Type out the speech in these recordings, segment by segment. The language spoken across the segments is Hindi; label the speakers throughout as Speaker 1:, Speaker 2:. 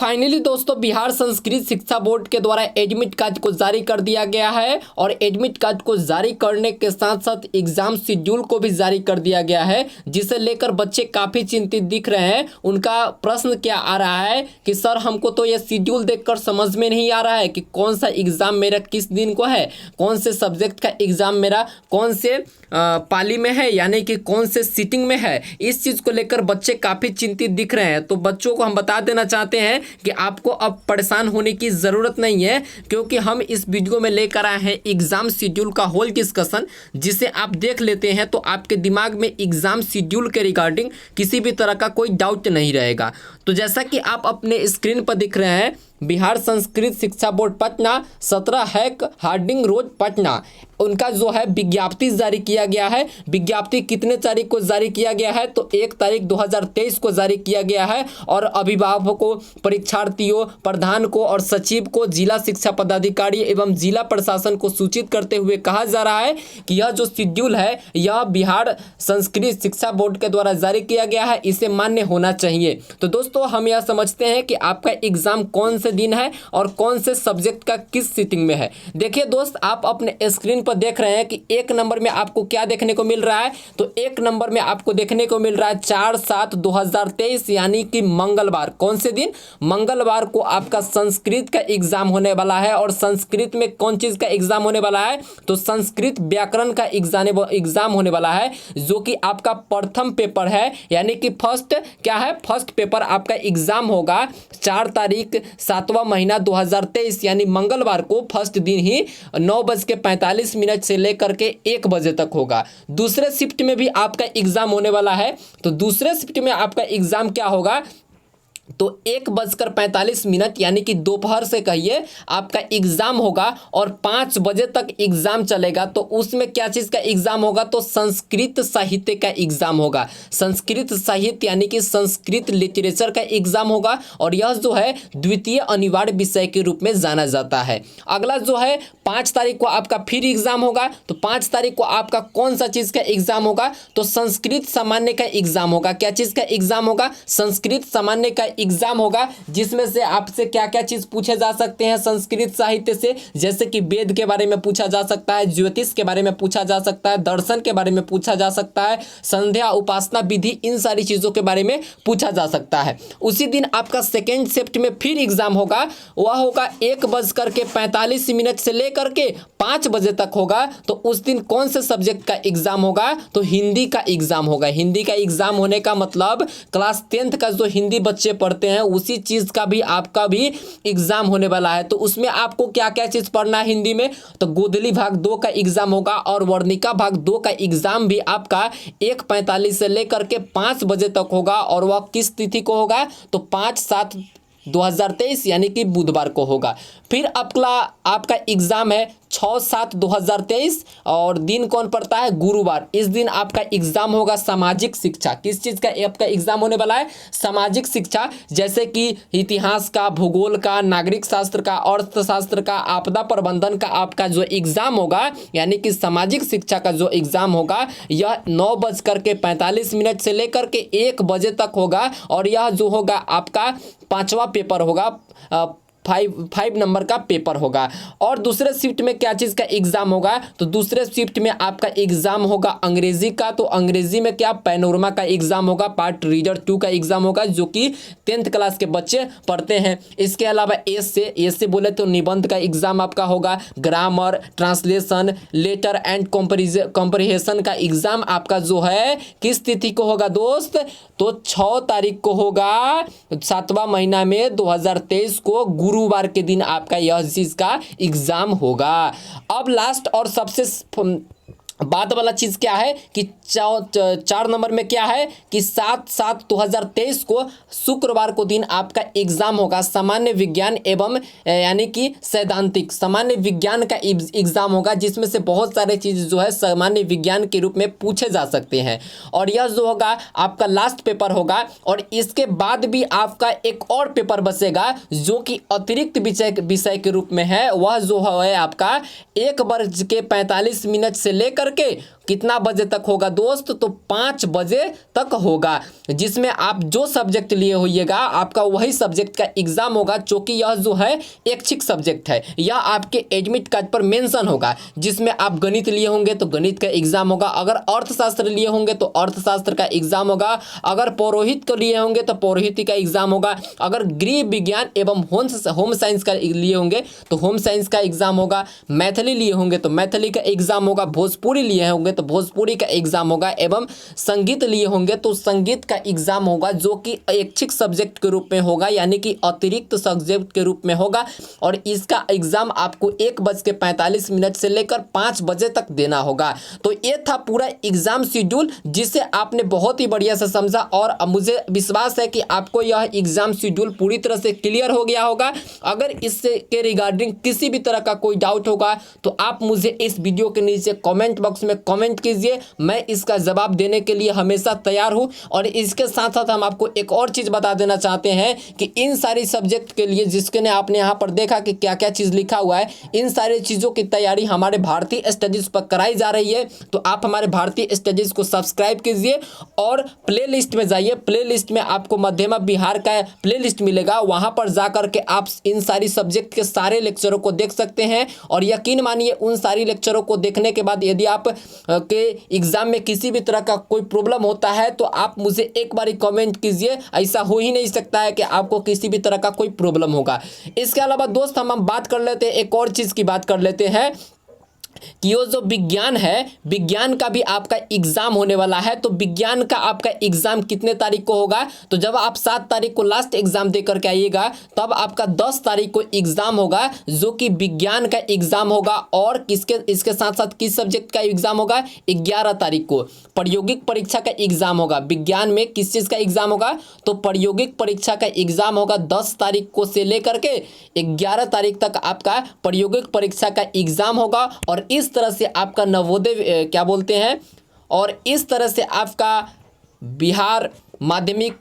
Speaker 1: फाइनली दोस्तों बिहार संस्कृत शिक्षा बोर्ड के द्वारा एडमिट कार्ड को जारी कर दिया गया है और एडमिट कार्ड को जारी करने के साथ साथ एग्जाम शेड्यूल को भी जारी कर दिया गया है, जिसे लेकर बच्चे काफ़ी चिंतित दिख रहे हैं। उनका प्रश्न क्या आ रहा है कि सर हमको तो ये शेड्यूल देखकर समझ में नहीं आ रहा है कि कौन सा एग्ज़ाम मेरा किस दिन को है, कौन से सब्जेक्ट का एग्ज़ाम मेरा कौन से पाली में है, यानी कि कौन से सीटिंग में है। इस चीज़ को लेकर बच्चे काफ़ी चिंतित दिख रहे हैं। तो बच्चों को हम बता देना चाहते हैं कि आपको अब परेशान होने की ज़रूरत नहीं है, क्योंकि हम इस वीडियो में लेकर आए हैं एग्ज़ाम शेड्यूल का होल डिस्कशन, जिसे आप देख लेते हैं तो आपके दिमाग में एग्ज़ाम शेड्यूल के रिगार्डिंग किसी भी तरह का कोई डाउट नहीं रहेगा। तो जैसा कि आप अपने स्क्रीन पर दिख रहे हैं, बिहार संस्कृत शिक्षा board Patna 17 hack Harding road Patna, उनका जो है विज्ञप्ति जारी किया गया है। विज्ञप्ति कितने तारीख को जारी किया गया है तो 1 तारीख 2023 को जारी किया गया है और अभिभावकों, परीक्षार्थियों, प्रधान को और सचिव को जिला शिक्षा पदाधिकारी एवं जिला प्रशासन को सूचित करते हुए कहा जा रहा है कि यह जो शेड्यूल है यह बिहार संस्कृत शिक्षा बोर्ड के द्वारा जारी किया गया है, इसे मान्य होना चाहिए। तो दोस्तों हम यह समझते हैं कि आपका एग्ज़ाम कौन से दिन है और कौन से सब्जेक्ट का किस सीटिंग में है। देखिए दोस्त, आप अपने स्क्रीन पर देख रहे हैं कि 1 नंबर में आपको क्या देखने को मिल रहा है, तो 1 नंबर में आपको देखने को मिल रहा है 4/7/2023 यानी कि मंगलवार। कौन से दिन? मंगलवार को आपका संस्कृत का एग्जाम होने वाला है। और संस्कृत में कौन चीज़ का एग्जाम होने वाला है? तो संस्कृत व्याकरण का एग्जाम होने वाला है, जो कि आपका प्रथम पेपर है, यानी कि फर्स्ट क्या है, फर्स्ट पेपर आपका एग्जाम होगा 4 तारीख 7वां महीना 2023 यानी मंगलवार को फर्स्ट दिन ही 9:45 से लेकर के 1 बजे तक होगा। दूसरे शिफ्ट में भी आपका एग्जाम होने वाला है। तो दूसरे शिफ्ट में आपका एग्जाम क्या होगा तो 1:45 यानी कि दोपहर से कहिए आपका एग्ज़ाम होगा और 5 बजे तक एग्ज़ाम चलेगा। तो उसमें क्या चीज़ का एग्ज़ाम होगा तो संस्कृत साहित्य का एग्ज़ाम होगा। संस्कृत साहित्य यानी कि संस्कृत लिटरेचर का एग्ज़ाम होगा और यह जो है द्वितीय अनिवार्य विषय के रूप में जाना जाता है। अगला जो है 5 तारीख को आपका फिर एग्ज़ाम होगा। तो 5 तारीख को आपका कौन सा चीज़ का एग्ज़ाम होगा तो संस्कृत सामान्य का एग्ज़ाम होगा। क्या चीज़ का एग्ज़ाम होगा? संस्कृत सामान्य का एग्जाम होगा, जिसमें से आपसे क्या क्या चीज पूछे जा सकते हैं संस्कृत साहित्य से, जैसे कि वेद के बारे में पूछा जा सकता है, ज्योतिष के बारे में पूछा जा सकता है, दर्शन के बारे में पूछा जा सकता है, संध्या उपासना विधि, इन सारी चीजों के बारे में पूछा जा सकता है। उसी दिन आपका सेकेंड शिफ्ट में फिर एग्जाम होगा, वह होगा 1:45 से लेकर के 5 बजे तक होगा। तो उस दिन कौन से सब्जेक्ट का एग्जाम होगा तो हिंदी का एग्जाम होगा। हिंदी का एग्जाम होने का मतलब क्लास 10th का जो हिंदी बच्चे पढ़ते हैं उसी चीज का भी आपका भी एग्जाम होने वाला है। तो उसमें आपको क्या क्या चीज पढ़ना है हिंदी में तो गोदली भाग 2 का एग्जाम होगा और वर्णिका भाग 2 का एग्जाम भी आपका 1:45 से लेकर के 5 बजे तक होगा। और वह किस तिथि को होगा तो 5/7/2023 यानी कि बुधवार को होगा। फिर अगला आपका एग्जाम है 6/7/2023 और दिन कौन पड़ता है गुरुवार। इस दिन आपका एग्जाम होगा सामाजिक शिक्षा। किस चीज़ का आपका एग्जाम होने वाला है? सामाजिक शिक्षा, जैसे कि इतिहास का, भूगोल का, नागरिक शास्त्र का, अर्थशास्त्र का, आपदा प्रबंधन का आपका जो एग्जाम होगा यानी कि सामाजिक शिक्षा का जो एग्जाम होगा यह 9:45 से लेकर के 1 बजे तक होगा। और यह जो होगा आपका 5वां पेपर होगा, 5 नंबर का पेपर होगा। और दूसरे शिफ्ट में क्या चीज़ का एग्जाम होगा तो दूसरे शिफ्ट में आपका एग्जाम होगा अंग्रेजी का। तो अंग्रेजी में क्या पैनोरमा का एग्जाम होगा, पार्ट रीडर 2 का एग्जाम होगा, जो कि 10th क्लास के बच्चे पढ़ते हैं। इसके अलावा एस से बोले तो निबंध का एग्जाम आपका होगा, grammar, translation, letter and comprehension का एग्जाम आपका जो है किस तिथि को होगा दोस्त तो 6 तारीख को होगा 7वां महीना में 2023 को गुरुवार के दिन आपका यह चीज़ का एग्जाम होगा। अब लास्ट और सबसे बाद वाला चीज़ क्या है कि 4 नंबर में क्या है कि 7/7/2023 को शुक्रवार को दिन आपका एग्जाम होगा सामान्य विज्ञान एवं यानी कि सैद्धांतिक सामान्य विज्ञान का एग्जाम होगा, जिसमें से बहुत सारे चीज़ जो है सामान्य विज्ञान के रूप में पूछे जा सकते हैं। और यह जो होगा आपका लास्ट पेपर होगा। और इसके बाद भी आपका एक और पेपर बचेगा जो कि अतिरिक्त विषय के रूप में है। वह जो है आपका 1:45 से लेकर के कितना बजे तक होगा दोस्त, तो 5 बजे तक होगा, जिसमें आप जो सब्जेक्ट लिए होइएगा आपका वही सब्जेक्ट का एग्जाम होगा, क्योंकि यह जो है ऐच्छिक सब्जेक्ट है। यह आपके एडमिट कार्ड पर मेंशन होगा, जिसमें आप गणित लिए होंगे तो गणित का एग्जाम होगा, अगर अर्थशास्त्र लिए होंगे तो अर्थशास्त्र का एग्जाम होगा, अगर पौरोहित को लिए होंगे तो पौरोहित्य का एग्जाम होगा, अगर गृह विज्ञान एवं होम साइंस का लिए होंगे तो होम साइंस का एग्जाम होगा, मैथिली लिए होंगे तो मैथिली का एग्जाम होगा, भोजपुरी लिए होंगे तो भोजपुरी का एग्जाम होगा, एवं संगीत लिए होंगे तो संगीत का एग्जाम होगा, जो कि ऐच्छिक सब्जेक्ट के रूप में होगा, यानी कि अतिरिक्त सब्जेक्ट के रूप में होगा। और इसका एग्जाम आपको 1:45 से लेकर 5 बजे तक देना होगा। तो ये था पूरा एग्जाम शेड्यूल, जिसे आपने बहुत ही बढ़िया से समझा, और मुझे विश्वास है कि आपको यह एग्जाम शेड्यूल पूरी तरह से क्लियर हो गया होगा। अगर इससे के रिगार्डिंग किसी भी तरह का कोई डाउट होगा तो आप मुझे इस वीडियो के नीचे कमेंट बॉक्स में कमेंट कीजिए, मैं इसका जवाब देने के लिए हमेशा तैयार हूं। और इसके साथ साथ हम आपको एक और चीज़ बता देना चाहते हैं कि इन सारी सब्जेक्ट के लिए जिसके ने आपने यहाँ पर देखा कि क्या क्या चीज़ लिखा हुआ है, इन सारी चीज़ों की तैयारी हमारे भारतीय स्टडीज़ पर कराई जा रही है। तो आप हमारे भारतीय स्टडीज़ को सब्सक्राइब कीजिए और प्ले लिस्ट में जाइए। प्ले लिस्ट में आपको मध्यमा बिहार का प्ले लिस्ट मिलेगा, वहाँ पर जा कर के आप इन सारी सब्जेक्ट के सारे लेक्चरों को देख सकते हैं। और यकीन मानिए उन सारी लेक्चरों को देखने के बाद यदि आप के एग्ज़ाम में किसी भी तरह का कोई प्रॉब्लम होता है तो आप मुझे एक बारी कमेंट कीजिए, ऐसा हो ही नहीं सकता है कि आपको किसी भी तरह का कोई प्रॉब्लम होगा। इसके अलावा दोस्त हम बात कर लेते हैं, एक और चीज़ की बात कर लेते हैं कि ये जो विज्ञान है, विज्ञान का भी आपका एग्जाम होने वाला है। तो विज्ञान का आपका एग्जाम कितने तारीख को होगा, तो जब आप 7 तारीख को लास्ट एग्जाम दे करके आइएगा तब आपका 10 तारीख को एग्जाम होगा, जो कि विज्ञान का एग्जाम होगा। और किसके इसके साथ साथ किस सब्जेक्ट का एग्जाम होगा, 11 तारीख को प्रायोगिक परीक्षा का एग्जाम होगा। विज्ञान में किस चीज़ का एग्जाम होगा, तो प्रायोगिक परीक्षा का एग्जाम होगा 10 तारीख को से लेकर के 11 तारीख तक आपका प्रायोगिक परीक्षा का एग्जाम होगा। और इस तरह से आपका नवोदय क्या बोलते हैं, और इस तरह से आपका बिहार माध्यमिक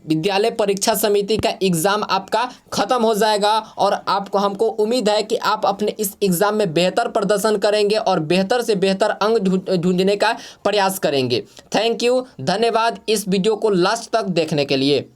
Speaker 1: विद्यालय परीक्षा समिति का एग्ज़ाम आपका ख़त्म हो जाएगा। और आपको हमको उम्मीद है कि आप अपने इस एग्ज़ाम में बेहतर प्रदर्शन करेंगे और बेहतर से बेहतर अंक ढूंढने का प्रयास करेंगे। थैंक यू, धन्यवाद इस वीडियो को लास्ट तक देखने के लिए।